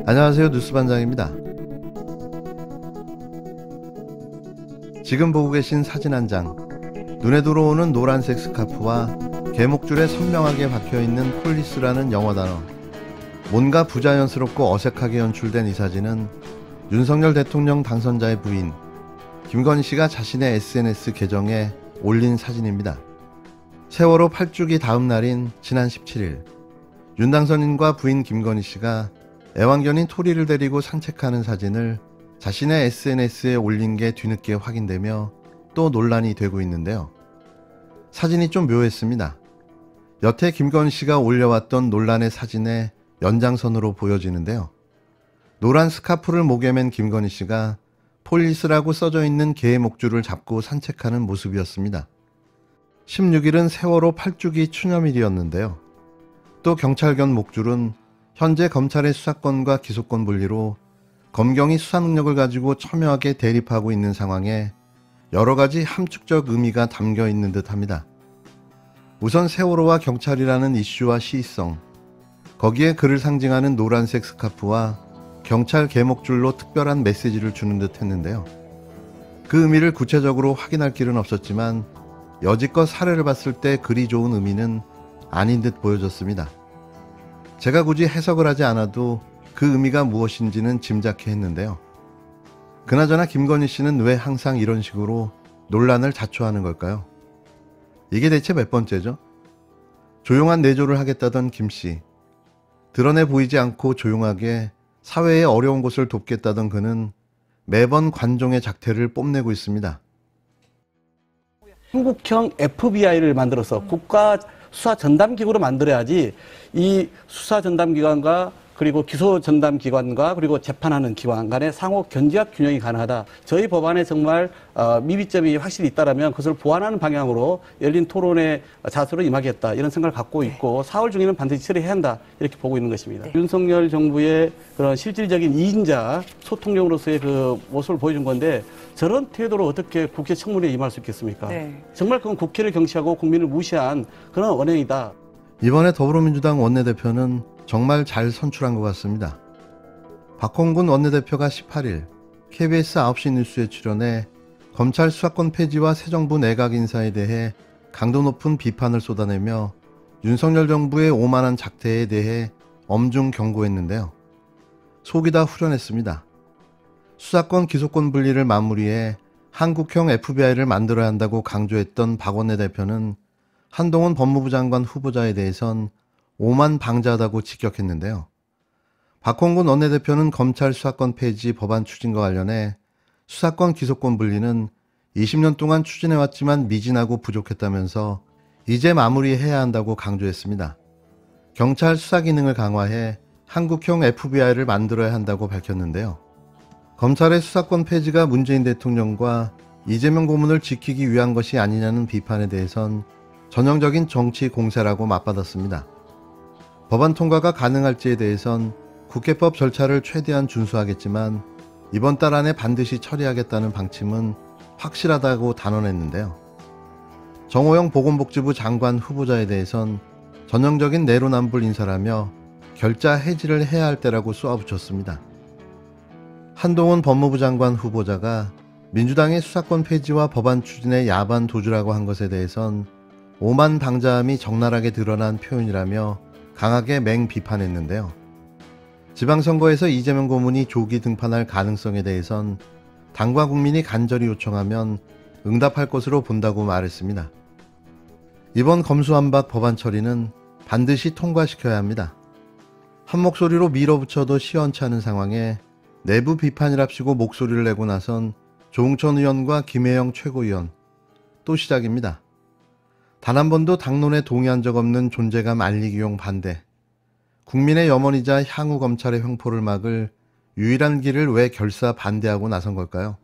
안녕하세요, 뉴스반장입니다. 지금 보고 계신 사진 한 장, 눈에 들어오는 노란색 스카프와 개목줄에 선명하게 박혀있는 폴리스라는 영어 단어, 뭔가 부자연스럽고 어색하게 연출된 이 사진은 윤석열 대통령 당선자의 부인 김건희 씨가 자신의 SNS 계정에 올린 사진입니다. 세월호 8주기 다음 날인 지난 17일, 윤 당선인과 부인 김건희 씨가 애완견인 토리를 데리고 산책하는 사진을 자신의 SNS에 올린 게 뒤늦게 확인되며 또 논란이 되고 있는데요. 사진이 좀 묘했습니다. 여태 김건희 씨가 올려왔던 논란의 사진의 연장선으로 보여지는데요. 노란 스카프를 목에 맨 김건희 씨가 폴리스라고 써져 있는 개의 목줄을 잡고 산책하는 모습이었습니다. 16일은 세월호 8주기 추념일이었는데요. 또 경찰견 목줄은 현재 검찰의 수사권과 기소권 분리로 검경이 수사 능력을 가지고 첨예하게 대립하고 있는 상황에 여러 가지 함축적 의미가 담겨 있는 듯합니다. 우선 세월호와 경찰이라는 이슈와 시의성, 거기에 그를 상징하는 노란색 스카프와 경찰 개목줄로 특별한 메시지를 주는 듯 했는데요. 그 의미를 구체적으로 확인할 길은 없었지만 여지껏 사례를 봤을 때 그리 좋은 의미는 아닌 듯 보여졌습니다. 제가 굳이 해석을 하지 않아도 그 의미가 무엇인지는 짐작해 했는데요. 그나저나 김건희 씨는 왜 항상 이런 식으로 논란을 자초하는 걸까요? 이게 대체 몇 번째죠? 조용한 내조를 하겠다던 김 씨, 드러내 보이지 않고 조용하게 사회의 어려운 곳을 돕겠다던 그는 매번 관종의 작태를 뽐내고 있습니다. 한국형 FBI를 만들어서 국가 수사 전담 기구로 만들어야지 이 수사 전담 기관과 그리고 기소 전담 기관과 그리고 재판하는 기관 간의 상호 견제와 균형이 가능하다. 저희 법안에 정말 미비점이 확실히 있다라면 그것을 보완하는 방향으로 열린 토론의 자세로 임하겠다. 이런 생각을 갖고 있고 4월 중에는 반드시 처리해야 한다. 이렇게 보고 있는 것입니다. 윤석열 정부의 그런 실질적인 2인자 소통력으로서의 그 모습을 보여준 건데 저런 태도로 어떻게 국회 청문회에 임할 수 있겠습니까? 정말 그건 국회를 경시하고 국민을 무시한 그런 언행이다. 이번에 더불어민주당 원내대표는 정말 잘 선출한 것 같습니다. 박홍근 원내대표가 18일 KBS 9시 뉴스에 출연해 검찰 수사권 폐지와 새 정부 내각 인사에 대해 강도 높은 비판을 쏟아내며 윤석열 정부의 오만한 작태에 대해 엄중 경고했는데요. 속이 다 후련했습니다. 수사권 기소권 분리를 마무리해 한국형 FBI를 만들어야 한다고 강조했던 박 원내대표는 한동훈 법무부 장관 후보자에 대해선 오만 방자하다고 직격했는데요. 박홍근 원내대표는 검찰 수사권 폐지 법안 추진과 관련해 수사권 기소권 분리는 20년 동안 추진해왔지만 미진하고 부족했다면서 이제 마무리해야 한다고 강조했습니다. 경찰 수사 기능을 강화해 한국형 FBI를 만들어야 한다고 밝혔는데요. 검찰의 수사권 폐지가 문재인 대통령과 이재명 고문을 지키기 위한 것이 아니냐는 비판에 대해선 전형적인 정치 공세라고 맞받았습니다. 법안 통과가 가능할지에 대해선 국회법 절차를 최대한 준수하겠지만 이번 달 안에 반드시 처리하겠다는 방침은 확실하다고 단언했는데요. 정호영 보건복지부 장관 후보자에 대해선 전형적인 내로남불 인사라며 결자 해지를 해야 할 때라고 쏘아붙였습니다. 한동훈 법무부 장관 후보자가 민주당의 수사권 폐지와 법안 추진의 야반 도주라고 한 것에 대해선 오만 방자함이 적나라하게 드러난 표현이라며 강하게 맹비판했는데요. 지방선거에서 이재명 고문이 조기 등판할 가능성에 대해선 당과 국민이 간절히 요청하면 응답할 것으로 본다고 말했습니다. 이번 검수완박 법안 처리는 반드시 통과시켜야 합니다. 한 목소리로 밀어붙여도 시원치 않은 상황에 내부 비판이랍시고 목소리를 내고 나선 조응천 의원과 김혜영 최고위원, 또 시작입니다. 단 한 번도 당론에 동의한 적 없는 존재감 알리기용 반대. 국민의 염원이자 향후 검찰의 횡포를 막을 유일한 길을 왜 결사 반대하고 나선 걸까요?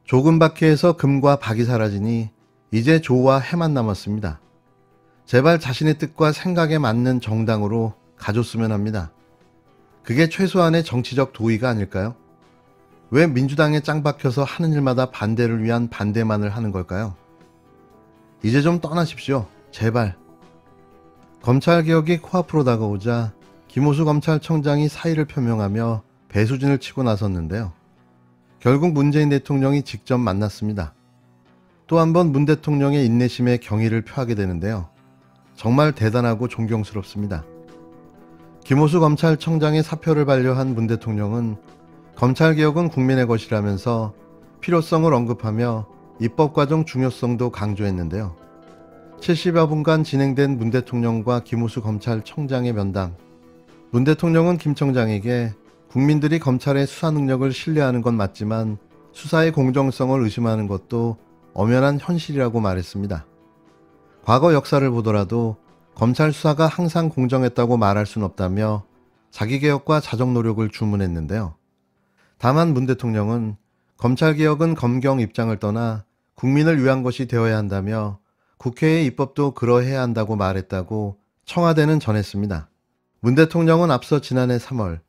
조금 박해에서 금과 박이 사라지니 이제 조와 해만 남았습니다. 제발 자신의 뜻과 생각에 맞는 정당으로 가줬으면 합니다. 그게 최소한의 정치적 도의가 아닐까요? 왜 민주당에 짱 박혀서 하는 일마다 반대를 위한 반대만을 하는 걸까요? 이제 좀 떠나십시오. 제발. 검찰개혁이 코앞으로 다가오자 김호수 검찰청장이 사의를 표명하며 배수진을 치고 나섰는데요. 결국 문재인 대통령이 직접 만났습니다. 또 한 번 문 대통령의 인내심에 경의를 표하게 되는데요. 정말 대단하고 존경스럽습니다. 김호수 검찰청장의 사표를 반려한 문 대통령은 검찰개혁은 국민의 것이라면서 필요성을 언급하며 입법과정 중요성도 강조했는데요. 70여 분간 진행된 문 대통령과 김호수 검찰청장의 면담. 문 대통령은 김 청장에게 국민들이 검찰의 수사 능력을 신뢰하는 건 맞지만 수사의 공정성을 의심하는 것도 엄연한 현실이라고 말했습니다. 과거 역사를 보더라도 검찰 수사가 항상 공정했다고 말할 순 없다며 자기개혁과 자정 노력을 주문했는데요. 다만 문 대통령은 검찰개혁은 검경 입장을 떠나 국민을 위한 것이 되어야 한다며 국회의 입법도 그러해야 한다고 말했다고 청와대는 전했습니다. 문 대통령은 앞서 지난해 3월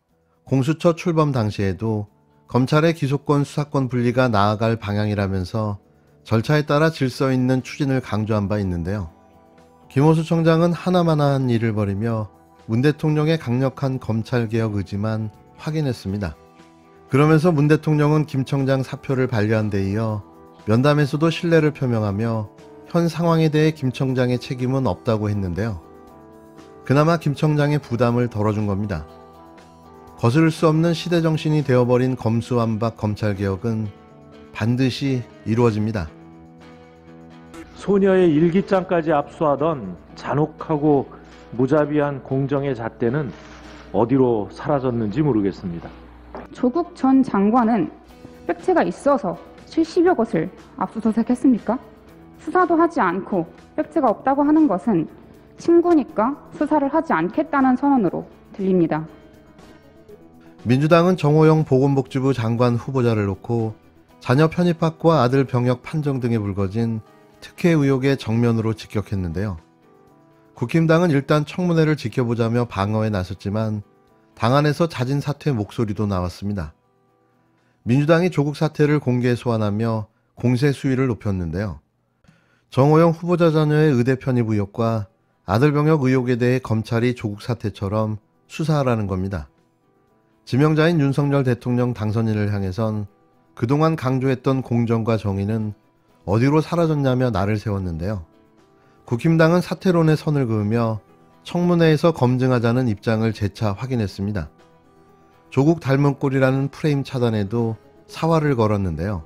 공수처 출범 당시에도 검찰의 기소권 수사권 분리가 나아갈 방향이라면서 절차에 따라 질서 있는 추진을 강조한 바 있는데요. 김호수 청장은 하나마나한 일을 벌이며 문 대통령의 강력한 검찰개혁 의지만 확인했습니다. 그러면서 문 대통령은 김 청장 사표를 반려한 데 이어 면담에서도 신뢰를 표명하며 현 상황에 대해 김 청장의 책임은 없다고 했는데요. 그나마 김 청장의 부담을 덜어준 겁니다. 거스를 수 없는 시대정신이 되어버린 검수완박 검찰개혁은 반드시 이루어집니다. 소녀의 일기장까지 압수하던 잔혹하고 무자비한 공정의 잣대는 어디로 사라졌는지 모르겠습니다. 조국 전 장관은 팩트가 있어서 70여 것을 압수수색했습니까? 수사도 하지 않고 팩트가 없다고 하는 것은 친구니까 수사를 하지 않겠다는 선언으로 들립니다. 민주당은 정호영 보건복지부 장관 후보자를 놓고 자녀 편입학과 아들 병역 판정 등에 불거진 특혜 의혹에 정면으로 직격했는데요. 국힘당은 일단 청문회를 지켜보자며 방어에 나섰지만 당 안에서 자진 사퇴 목소리도 나왔습니다. 민주당이 조국 사태를 공개 소환하며 공세 수위를 높였는데요. 정호영 후보자 자녀의 의대 편입 의혹과 아들 병역 의혹에 대해 검찰이 조국 사태처럼 수사하라는 겁니다. 지명자인 윤석열 대통령 당선인을 향해선 그동안 강조했던 공정과 정의는 어디로 사라졌냐며 날을 세웠는데요. 국힘당은 사퇴론의 선을 그으며 청문회에서 검증하자는 입장을 재차 확인했습니다. 조국 닮은 꼴이라는 프레임 차단에도 사활을 걸었는데요.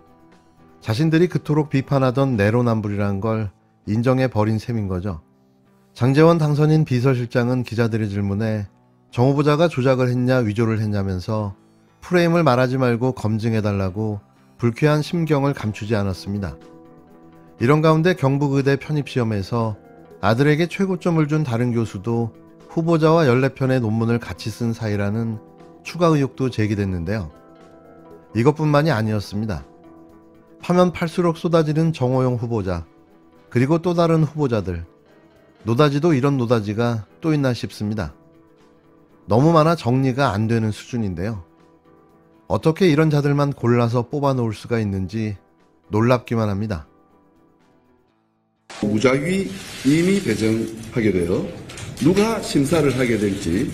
자신들이 그토록 비판하던 내로남불이라는 걸 인정해 버린 셈인 거죠. 장제원 당선인 비서실장은 기자들의 질문에 정 후보자가 조작을 했냐 위조를 했냐면서 프레임을 말하지 말고 검증해달라고 불쾌한 심경을 감추지 않았습니다. 이런 가운데 경북의대 편입시험에서 아들에게 최고점을 준 다른 교수도 후보자와 14편의 논문을 같이 쓴 사이라는 추가 의혹도 제기됐는데요. 이것뿐만이 아니었습니다. 파면 팔수록 쏟아지는 정호영 후보자, 그리고 또 다른 후보자들. 노다지도 이런 노다지가 또 있나 싶습니다. 너무 많아 정리가 안 되는 수준인데요. 어떻게 이런 자들만 골라서 뽑아놓을 수가 있는지 놀랍기만 합니다. 무작위 임의 배정하게 되어 누가 심사를 하게 될지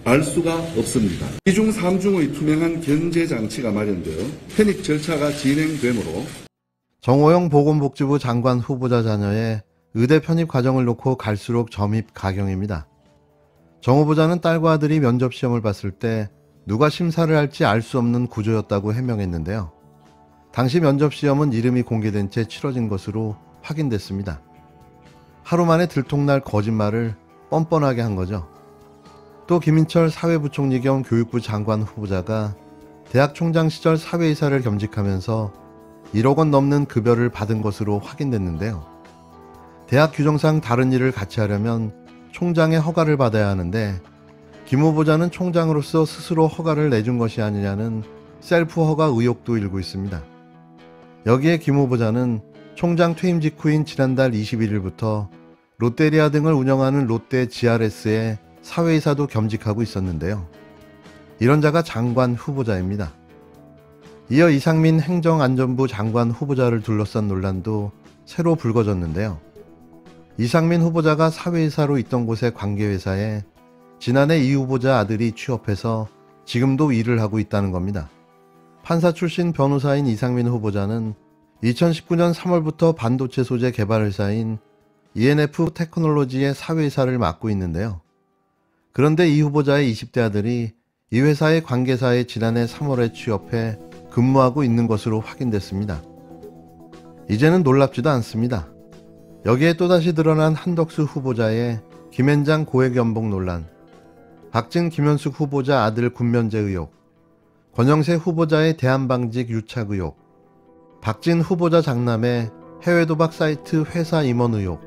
알 수가 없습니다. 2중 3중의 투명한 견제 장치가 마련되어 편입 절차가 진행되므로 정호영 보건복지부 장관 후보자 자녀의 의대 편입 과정을 놓고 갈수록 점입 가경입니다. 정 후보자는 딸과 아들이 면접시험을 봤을 때 누가 심사를 할지 알 수 없는 구조였다고 해명했는데요. 당시 면접시험은 이름이 공개된 채 치러진 것으로 확인됐습니다. 하루 만에 들통날 거짓말을 뻔뻔하게 한 거죠. 또 김인철 사회부총리 겸 교육부 장관 후보자가 대학 총장 시절 사회이사를 겸직하면서 1억 원 넘는 급여를 받은 것으로 확인됐는데요. 대학 규정상 다른 일을 같이 하려면 총장의 허가를 받아야 하는데 김 후보자는 총장으로서 스스로 허가를 내준 것이 아니냐는 셀프 허가 의혹도 일고 있습니다. 여기에 김 후보자는 총장 퇴임 직후인 지난달 21일부터 롯데리아 등을 운영하는 롯데 GRS의 사회이사도 겸직하고 있었는데요. 이런 자가 장관 후보자입니다. 이어 이상민 행정안전부 장관 후보자를 둘러싼 논란도 새로 불거졌는데요. 이상민 후보자가 사회이사로 있던 곳의 관계회사에 지난해 이 후보자 아들이 취업해서 지금도 일을 하고 있다는 겁니다. 판사 출신 변호사인 이상민 후보자는 2019년 3월부터 반도체 소재 개발 회사인 ENF 테크놀로지의 사회이사를 맡고 있는데요. 그런데 이 후보자의 20대 아들이 이 회사의 관계사에 지난해 3월에 취업해 근무하고 있는 것으로 확인됐습니다. 이제는 놀랍지도 않습니다. 여기에 또다시 드러난 한덕수 후보자의 김앤장 고액 연봉 논란, 박진 김현숙 후보자 아들 군면제 의혹, 권영세 후보자의 대한방직 유착 의혹, 박진 후보자 장남의 해외 도박 사이트 회사 임원 의혹,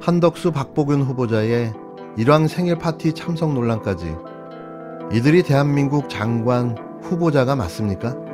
한덕수 박보균 후보자의 일왕 생일 파티 참석 논란까지 이들이 대한민국 장관 후보자가 맞습니까?